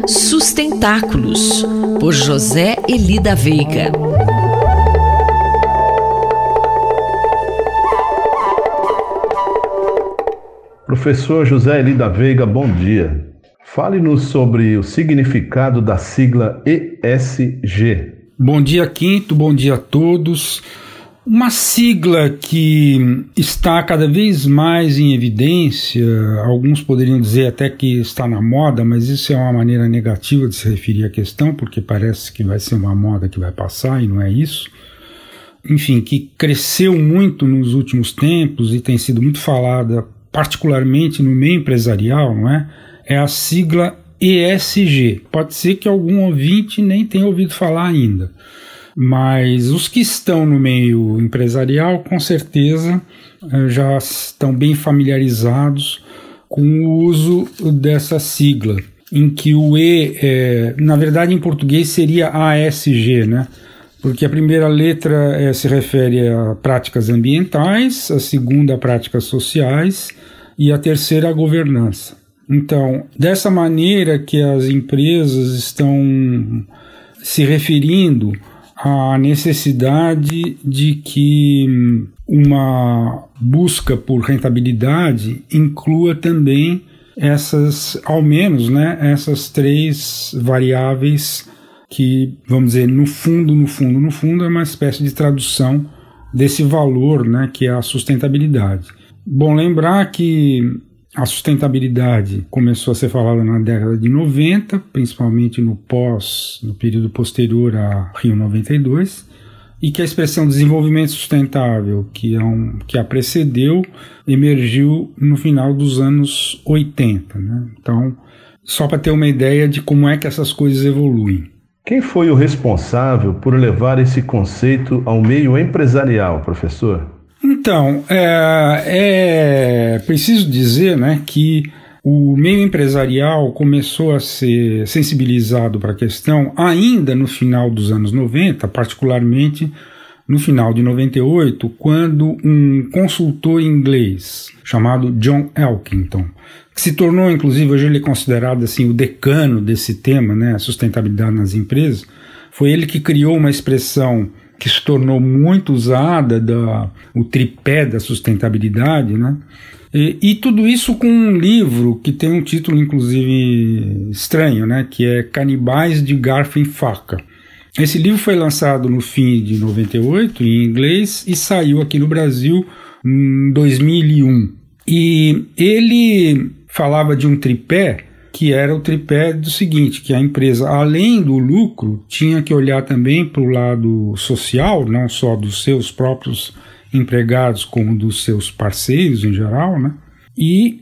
Sustentáculos, por José Eli da Veiga. Professor José Eli da Veiga, bom dia. Fale-nos sobre o significado da sigla ESG. Bom dia, Quinto, bom dia a todos. Uma sigla que está cada vez mais em evidência, alguns poderiam dizer até que está na moda, mas isso é uma maneira negativa de se referir à questão, porque parece que vai ser uma moda que vai passar e não é isso. Enfim, que cresceu muito nos últimos tempos e tem sido muito falada, particularmente no meio empresarial, não é? É a sigla ESG. Pode ser que algum ouvinte nem tenha ouvido falar ainda. Mas os que estão no meio empresarial, com certeza, já estão bem familiarizados com o uso dessa sigla, em que o E, na verdade em português seria ASG, né? Porque a primeira letra se refere a práticas ambientais, a segunda a práticas sociais e a terceira a governança. Então, dessa maneira que as empresas estão se referindo a necessidade de que uma busca por rentabilidade inclua também essas, ao menos, né, essas três variáveis que, vamos dizer, no fundo, é uma espécie de tradução desse valor, né, que é a sustentabilidade. Bom, lembrar que a sustentabilidade começou a ser falada na década de 90, principalmente no período posterior a Rio 92, e que a expressão desenvolvimento sustentável, que a precedeu, emergiu no final dos anos 80. Né? Então, só para ter uma ideia de como é que essas coisas evoluem. Quem foi o responsável por levar esse conceito ao meio empresarial, professor? Então, é preciso dizer, né, que o meio empresarial começou a ser sensibilizado para a questão ainda no final dos anos 90, particularmente no final de 98, quando um consultor inglês chamado John Elkington, que se tornou, inclusive, hoje ele é considerado assim, o decano desse tema, né, a sustentabilidade nas empresas, foi ele que criou uma expressão que se tornou muito usada, o tripé da sustentabilidade, né? E tudo isso com um livro que tem um título, inclusive, estranho, né? Que é Canibais de Garfo e Faca. Esse livro foi lançado no fim de 98, em inglês, e saiu aqui no Brasil em 2001. E ele falava de um tripé, que era o tripé do seguinte, que a empresa, além do lucro, tinha que olhar também para o lado social, não só dos seus próprios empregados, como dos seus parceiros em geral, né? E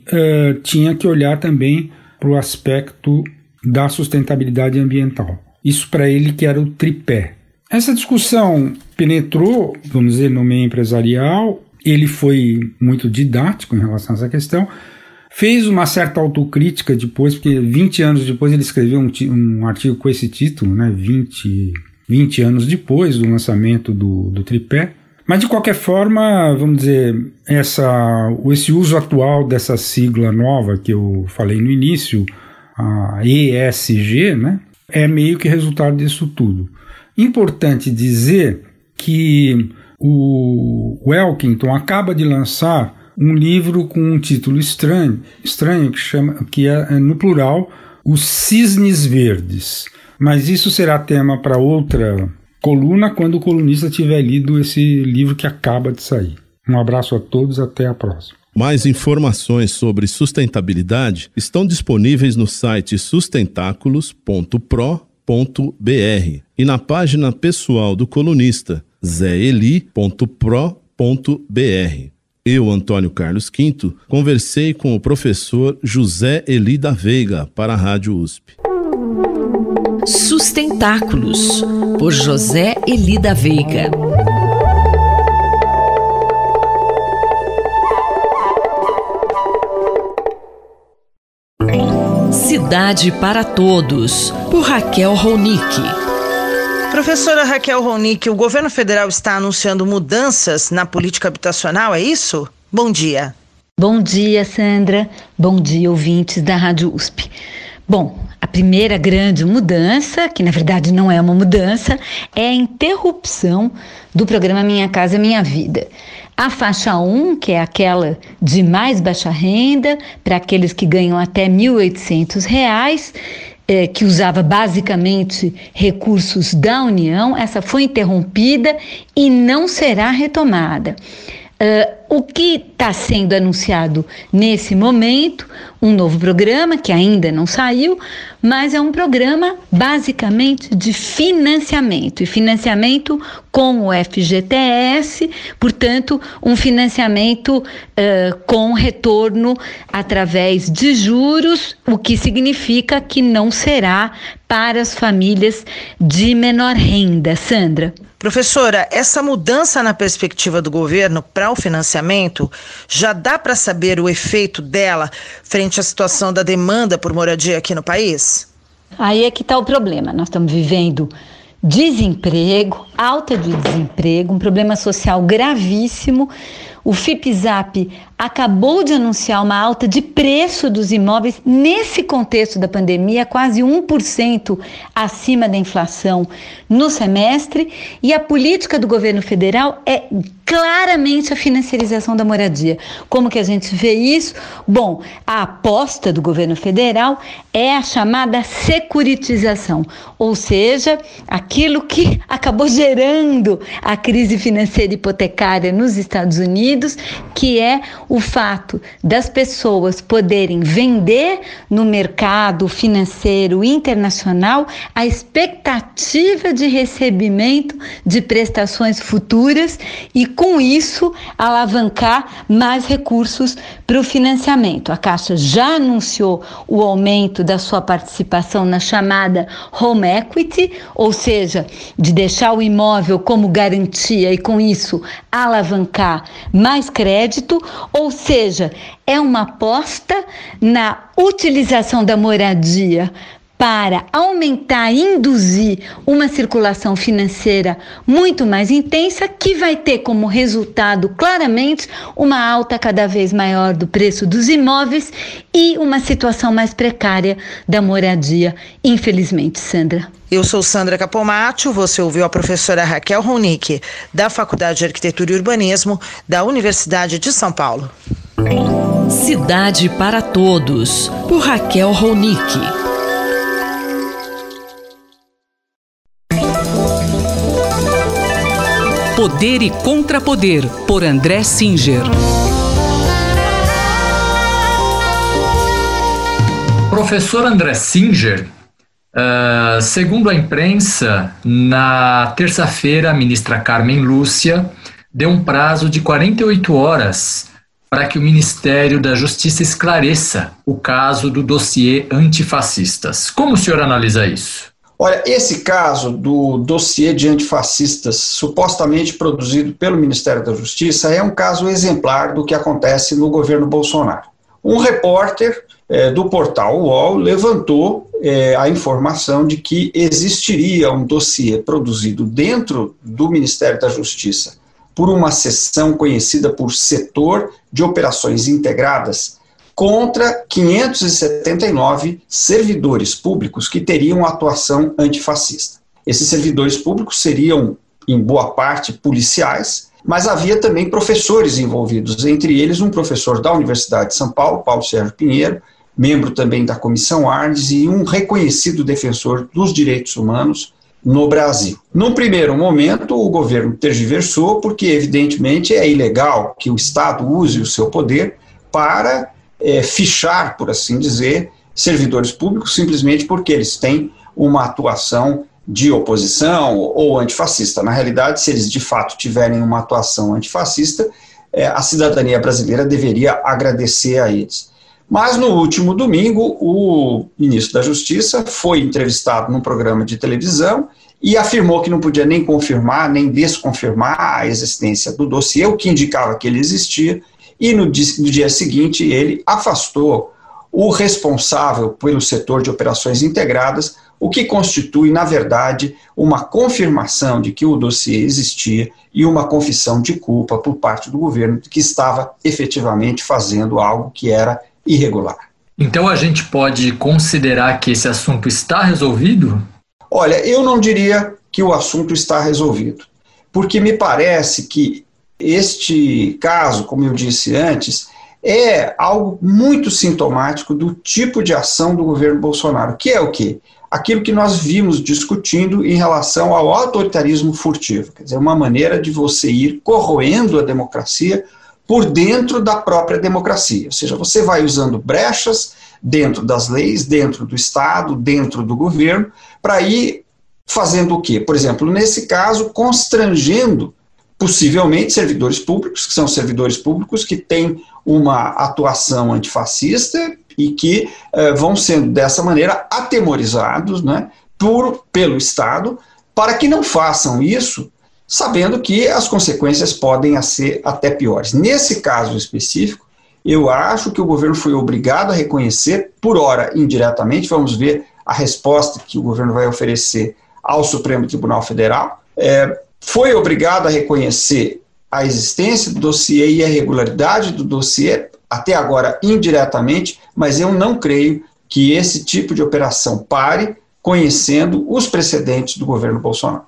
tinha que olhar também para o aspecto da sustentabilidade ambiental. Isso para ele que era o tripé. Essa discussão penetrou, vamos dizer, no meio empresarial, ele foi muito didático em relação a essa questão, fez uma certa autocrítica depois, porque 20 anos depois ele escreveu um artigo com esse título, né, 20 anos depois do lançamento do tripé. Mas de qualquer forma, vamos dizer, esse uso atual dessa sigla nova que eu falei no início, a ESG, né, é meio que resultado disso tudo. Importante dizer que o Elkington acaba de lançar um livro com um título estranho que é no plural, Os Cisnes Verdes. Mas isso será tema para outra coluna quando o colunista tiver lido esse livro que acaba de sair. Um abraço a todos, até a próxima. Mais informações sobre sustentabilidade estão disponíveis no site sustentáculos.pro.br e na página pessoal do colunista zeeli.pro.br. Eu, Antônio Carlos Quinto, conversei com o professor José Eli da Veiga para a Rádio USP. Sustentáculos, por José Eli da Veiga. Cidade para Todos, por Raquel Ronick. Professora Raquel Ronick, o governo federal está anunciando mudanças na política habitacional, é isso? Bom dia. Bom dia, Sandra. Bom dia, ouvintes da Rádio USP. Bom, a primeira grande mudança, que na verdade não é uma mudança, é a interrupção do programa Minha Casa Minha Vida. A faixa 1, que é aquela de mais baixa renda, para aqueles que ganham até R$ 1.800, que usava basicamente recursos da União, essa foi interrompida e não será retomada. O que está sendo anunciado nesse momento, um novo programa que ainda não saiu, mas é um programa basicamente de financiamento, e financiamento com o FGTS, portanto, um financiamento com retorno através de juros, o que significa que não será para as famílias de menor renda. Sandra. Professora, essa mudança na perspectiva do governo para o financiamento, já dá para saber o efeito dela frente à situação da demanda por moradia aqui no país? Aí é que está o problema. Nós estamos vivendo desemprego, alta de desemprego, um problema social gravíssimo. O FIPZAP acabou de anunciar uma alta de preço dos imóveis nesse contexto da pandemia, quase 1% acima da inflação no semestre, e a política do governo federal é claramente a financiarização da moradia. Como que a gente vê isso? Bom, a aposta do governo federal é a chamada securitização, ou seja, aquilo que acabou gerando a crise financeira hipotecária nos Estados Unidos, que é o fato das pessoas poderem vender no mercado financeiro internacional a expectativa de recebimento de prestações futuras e, com isso, alavancar mais recursos para o financiamento. A Caixa já anunciou o aumento da sua participação na chamada home equity, ou seja, de deixar o imóvel como garantia e, com isso, alavancar mais crédito, ou seja, é uma aposta na utilização da moradia para aumentar e induzir uma circulação financeira muito mais intensa, que vai ter como resultado claramente uma alta cada vez maior do preço dos imóveis e uma situação mais precária da moradia, infelizmente, Sandra. Eu sou Sandra Capomatto, você ouviu a professora Raquel Ronick, da Faculdade de Arquitetura e Urbanismo da Universidade de São Paulo. Cidade para Todos, por Raquel Ronick. Poder e Contrapoder, por André Singer. Professor André Singer, segundo a imprensa, na terça-feira a ministra Carmen Lúcia deu um prazo de 48 horas para que o Ministério da Justiça esclareça o caso do dossiê antifascistas. Como o senhor analisa isso? Olha, esse caso do dossiê de antifascistas supostamente produzido pelo Ministério da Justiça é um caso exemplar do que acontece no governo Bolsonaro. Um repórter do portal UOL levantou a informação de que existiria um dossiê produzido dentro do Ministério da Justiça por uma seção conhecida por Setor de Operações Integradas, contra 579 servidores públicos que teriam atuação antifascista. Esses servidores públicos seriam, em boa parte, policiais, mas havia também professores envolvidos, entre eles um professor da Universidade de São Paulo, Paulo Sérgio Pinheiro, membro também da Comissão Arnes e um reconhecido defensor dos direitos humanos no Brasil. Num primeiro momento, o governo tergiversou, porque evidentemente é ilegal que o Estado use o seu poder para fichar, por assim dizer, servidores públicos simplesmente porque eles têm uma atuação de oposição ou antifascista. Na realidade, se eles de fato tiverem uma atuação antifascista, a cidadania brasileira deveria agradecer a eles. Mas no último domingo, o ministro da Justiça foi entrevistado num programa de televisão e afirmou que não podia nem confirmar nem desconfirmar a existência do dossiê, o que indicava que ele existia. E no dia seguinte ele afastou o responsável pelo setor de operações integradas, o que constitui, na verdade, uma confirmação de que o dossiê existia e uma confissão de culpa por parte do governo de que estava efetivamente fazendo algo que era irregular. Então a gente pode considerar que esse assunto está resolvido? Olha, eu não diria que o assunto está resolvido, porque me parece que este caso, como eu disse antes, é algo muito sintomático do tipo de ação do governo Bolsonaro, que é o quê? Aquilo que nós vimos discutindo em relação ao autoritarismo furtivo, quer dizer, uma maneira de você ir corroendo a democracia por dentro da própria democracia, ou seja, você vai usando brechas dentro das leis, dentro do Estado, dentro do governo, para ir fazendo o quê? Por exemplo, nesse caso, constrangendo possivelmente servidores públicos, que são servidores públicos que têm uma atuação antifascista e que vão sendo dessa maneira atemorizados, né, pelo Estado, para que não façam isso, sabendo que as consequências podem ser até piores. Nesse caso específico, eu acho que o governo foi obrigado a reconhecer, por ora indiretamente, vamos ver a resposta que o governo vai oferecer ao Supremo Tribunal Federal, foi obrigado a reconhecer a existência do dossiê e a irregularidade do dossiê, até agora indiretamente, mas eu não creio que esse tipo de operação pare, conhecendo os precedentes do governo Bolsonaro.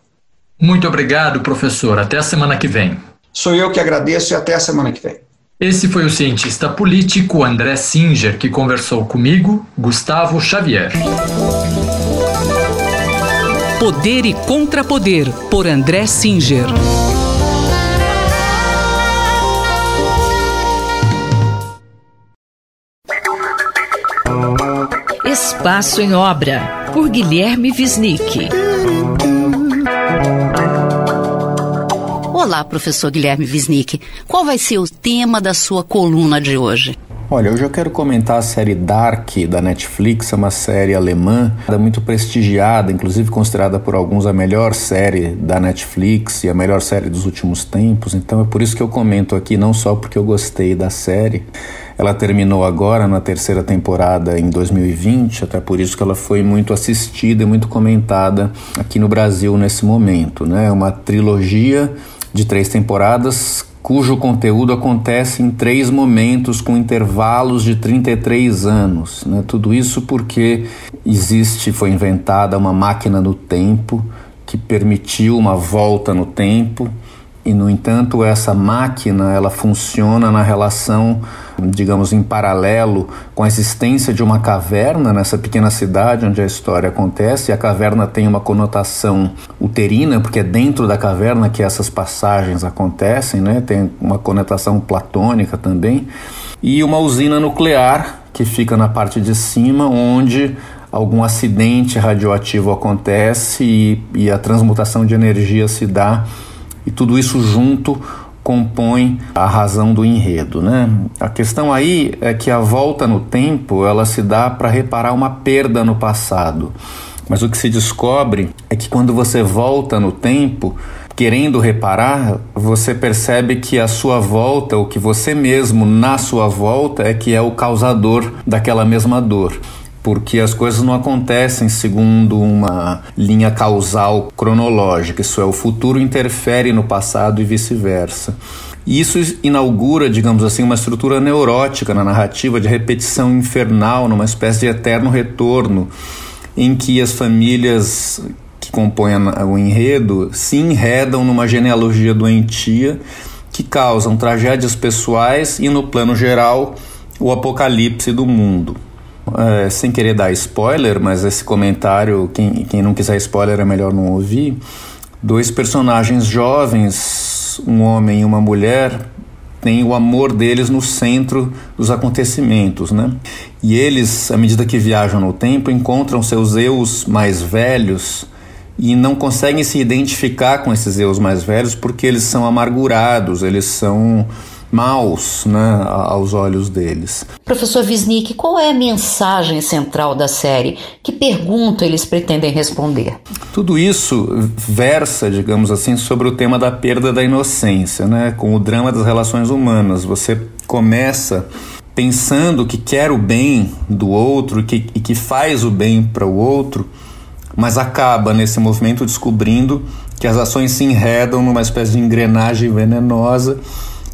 Muito obrigado, professor. Até a semana que vem. Sou eu que agradeço e até a semana que vem. Esse foi o cientista político André Singer, que conversou comigo, Gustavo Xavier. Poder e Contrapoder, por André Singer. Espaço em Obra, por Guilherme Wisnik. Olá, professor Guilherme Wisnik. Qual vai ser o tema da sua coluna de hoje? Olha, hoje eu quero comentar a série Dark da Netflix, é uma série alemã, muito prestigiada, inclusive considerada por alguns a melhor série da Netflix e a melhor série dos últimos tempos, então é por isso que eu comento aqui, não só porque eu gostei da série. Ela terminou agora na 3ª temporada em 2020, até por isso que ela foi muito assistida e muito comentada aqui no Brasil nesse momento, né? É uma trilogia de 3 temporadas, cujo conteúdo acontece em 3 momentos com intervalos de 33 anos. Né? Tudo isso porque foi inventada uma máquina do tempo que permitiu uma volta no tempo e, no entanto, essa máquina ela funciona na relação, digamos, em paralelo com a existência de uma caverna nessa pequena cidade onde a história acontece, e a caverna tem uma conotação uterina, porque é dentro da caverna que essas passagens acontecem, né? Tem uma conotação platônica também, e uma usina nuclear que fica na parte de cima, onde algum acidente radioativo acontece e a transmutação de energia se dá, e tudo isso junto compõe a razão do enredo, né? A questão aí é que a volta no tempo ela se dá para reparar uma perda no passado, mas o que se descobre é que quando você volta no tempo querendo reparar, você percebe que a sua volta, ou que você mesmo na sua volta é que é o causador daquela mesma dor, porque as coisas não acontecem segundo uma linha causal cronológica, isso é, o futuro interfere no passado e vice-versa. E isso inaugura, digamos assim, uma estrutura neurótica na narrativa de repetição infernal, numa espécie de eterno retorno, em que as famílias que compõem o enredo se enredam numa genealogia doentia que causam tragédias pessoais e, no plano geral, o apocalipse do mundo. Sem querer dar spoiler, mas esse comentário, quem não quiser spoiler é melhor não ouvir. 2 personagens jovens, um homem e uma mulher, têm o amor deles no centro dos acontecimentos, né? E eles, à medida que viajam no tempo, encontram seus eus mais velhos e não conseguem se identificar com esses eus mais velhos porque eles são amargurados, eles são maus, né, aos olhos deles. Professor Wisnik, qual é a mensagem central da série? Que pergunta eles pretendem responder? Tudo isso versa, digamos assim, sobre o tema da perda da inocência, né, com o drama das relações humanas. Você começa pensando que quer o bem do outro e que faz o bem para o outro, mas acaba nesse movimento descobrindo que as ações se enredam numa espécie de engrenagem venenosa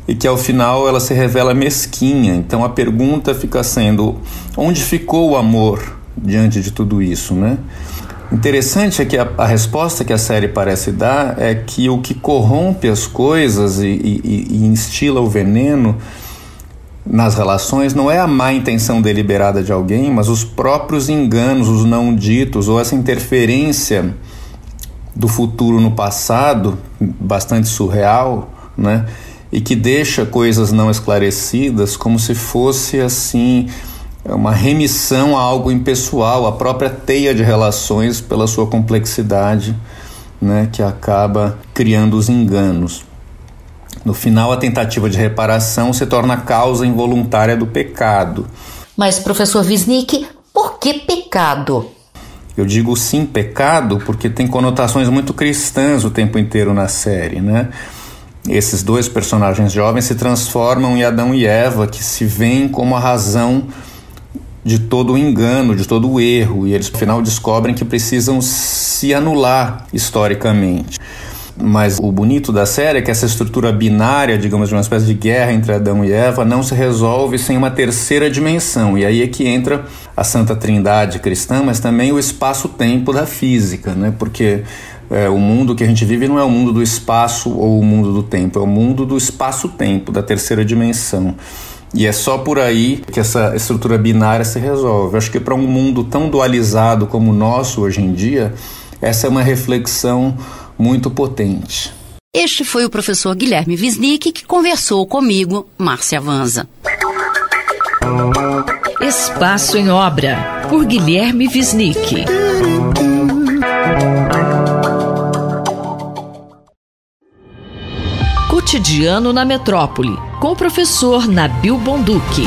e que ao final ela se revela mesquinha. Então a pergunta fica sendo: onde ficou o amor diante de tudo isso, né? Interessante é que a resposta que a série parece dar é que o que corrompe as coisas e instila o veneno nas relações não é a má intenção deliberada de alguém, mas os próprios enganos, os não ditos, ou essa interferência do futuro no passado, bastante surreal, né? E que deixa coisas não esclarecidas como se fosse assim uma remissão a algo impessoal, a própria teia de relações pela sua complexidade, né, que acaba criando os enganos. No final, a tentativa de reparação se torna a causa involuntária do pecado. Mas, professor Wisnik, por que pecado? Eu digo sim pecado porque tem conotações muito cristãs o tempo inteiro na série, né? Esses dois personagens jovens se transformam em Adão e Eva, que se veem como a razão de todo o engano, de todo o erro, e eles, no final, descobrem que precisam se anular historicamente. Mas o bonito da série é que essa estrutura binária, digamos, de uma espécie de guerra entre Adão e Eva, não se resolve sem uma terceira dimensão. E aí é que entra a Santa Trindade cristã, mas também o espaço-tempo da física, né? Porque o mundo que a gente vive não é o mundo do espaço ou o mundo do tempo, é o mundo do espaço-tempo, da terceira dimensão. E é só por aí que essa estrutura binária se resolve. Acho que para um mundo tão dualizado como o nosso hoje em dia, essa é uma reflexão muito potente. Este foi o professor Guilherme Wisnik que conversou comigo, Márcia Vanza. Espaço em Obra, por Guilherme Wisnik. Cotidiano na Metrópole, com o professor Nabil Bonduki.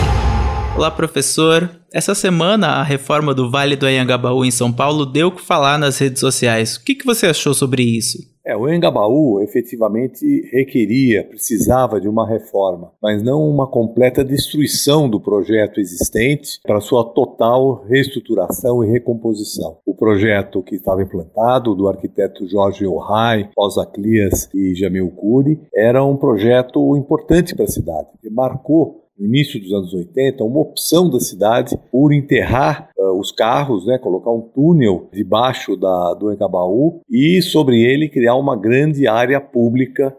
Olá, professor. Essa semana, a reforma do Vale do Anhangabaú em São Paulo deu o que falar nas redes sociais. O que você achou sobre isso? O Anhangabaú efetivamente precisava de uma reforma, mas não uma completa destruição do projeto existente para sua total reestruturação e recomposição. O projeto que estava implantado, do arquiteto Jorge Ohai, Rosa Clias e Jamil Khoury, era um projeto importante para a cidade, que marcou no início dos anos 80, uma opção da cidade por enterrar os carros, né, colocar um túnel debaixo do Anhangabaú e sobre ele criar uma grande área pública,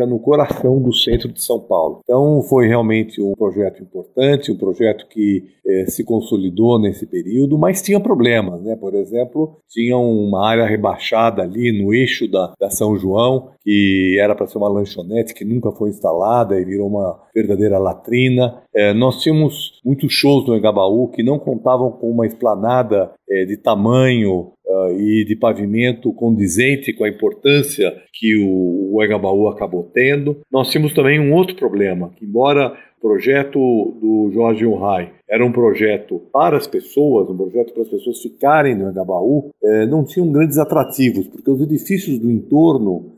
no coração do centro de São Paulo. Então foi realmente um projeto importante, um projeto que se consolidou nesse período, mas tinha problemas, né? Por exemplo, tinha uma área rebaixada ali no eixo da São João, que era para ser uma lanchonete que nunca foi instalada e virou uma verdadeira latrina. Nós tínhamos muitos shows no Anhangabaú que não contavam com uma esplanada de tamanho e de pavimento condizente com a importância que o Anhangabaú acabou tendo. Nós tínhamos também um outro problema, que embora o projeto do Jorge Ohai era um projeto para as pessoas, um projeto para as pessoas ficarem no Anhangabaú, não tinham grandes atrativos, porque os edifícios do entorno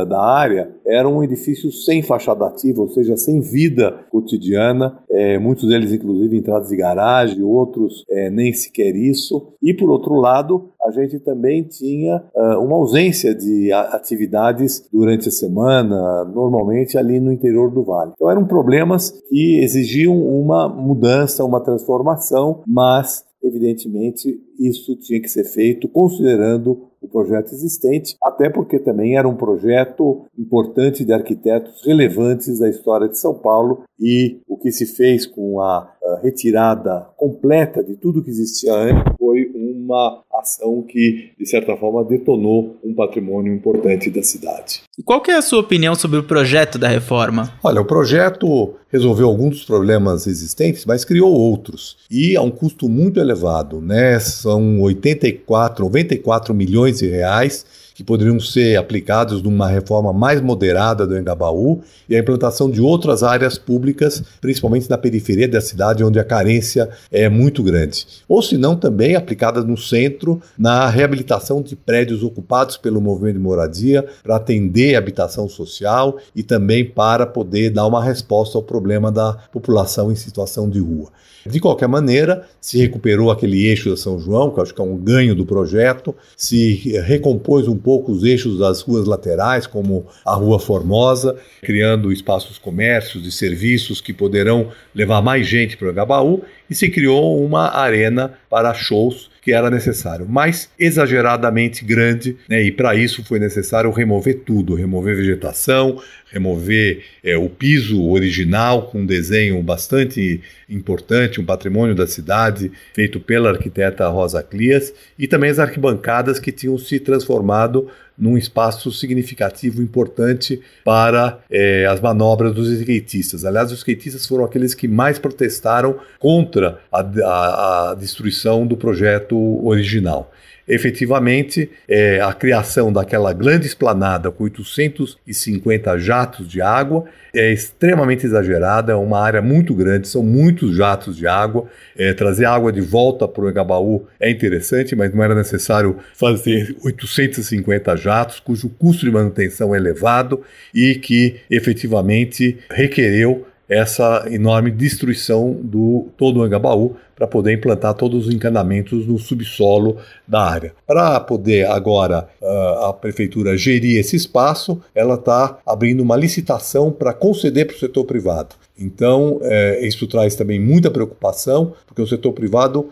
da área eram edifícios sem fachada ativa, ou seja, sem vida cotidiana, muitos deles inclusive entradas de garagem, outros nem sequer isso. E por outro lado, a gente também tinha uma ausência de atividades durante a semana, normalmente ali no interior do Vale. Então eram problemas que exigiam uma mudança, uma transformação, mas evidentemente isso tinha que ser feito considerando o projeto existente, até porque também era um projeto importante de arquitetos relevantes da história de São Paulo, e o que se fez com a retirada completa de tudo que existia antes foi uma ação que, de certa forma, detonou um patrimônio importante da cidade. E qual que é a sua opinião sobre o projeto da reforma? Olha, o projeto resolveu alguns dos problemas existentes, mas criou outros, e a um custo muito elevado, né? São 94 milhões de reais que poderiam ser aplicados numa reforma mais moderada do Anhangabaú e a implantação de outras áreas públicas, principalmente na periferia da cidade, onde a carência é muito grande. Ou se não, também aplicadas no centro, na reabilitação de prédios ocupados pelo movimento de moradia, para atender a habitação social e também para poder dar uma resposta ao problema da população em situação de rua. De qualquer maneira, se recuperou aquele eixo da São João, que eu acho que é um ganho do projeto, se recompôs um pouco os eixos das ruas laterais, como a Rua Formosa, criando espaços comércios e serviços que poderão levar mais gente para o Anhangabaú, e se criou uma arena para shows que era necessário, mas exageradamente grande, né? E para isso foi necessário remover tudo, remover vegetação, remover o piso original com um desenho bastante importante, um patrimônio da cidade, feito pela arquiteta Rosa Clias, e também as arquibancadas que tinham se transformado num espaço significativo, importante para as manobras dos skatistas. Aliás, os skatistas foram aqueles que mais protestaram contra a destruição do projeto original. Efetivamente, a criação daquela grande esplanada com 850 jatos de água é extremamente exagerada, é uma área muito grande, são muitos jatos de água. Trazer água de volta para o Anhangabaú é interessante, mas não era necessário fazer 850 jatos, cujo custo de manutenção é elevado e que efetivamente requereu essa enorme destruição do todo o Anhangabaú para poder implantar todos os encanamentos no subsolo da área. Para poder agora a prefeitura gerir esse espaço, ela está abrindo uma licitação para conceder para o setor privado. Então, isso traz também muita preocupação, porque o setor privado,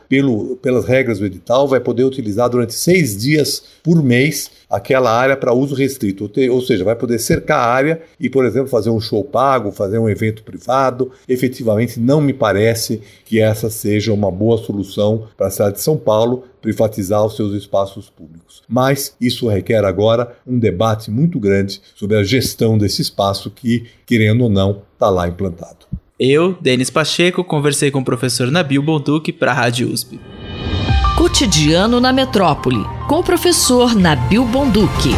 pelas regras do edital, vai poder utilizar durante 6 dias por mês aquela área para uso restrito, ou seja, vai poder cercar a área e, por exemplo, fazer um show pago, fazer um evento privado. Efetivamente, não me parece que essa seja uma boa solução para a cidade de São Paulo privatizar os seus espaços públicos. Mas isso requer agora um debate muito grande sobre a gestão desse espaço que, querendo ou não, está lá implantado. Eu, Denis Pacheco, conversei com o professor Nabil Bonduque para a Rádio USP. Cotidiano na Metrópole, com o professor Nabil Bonduque.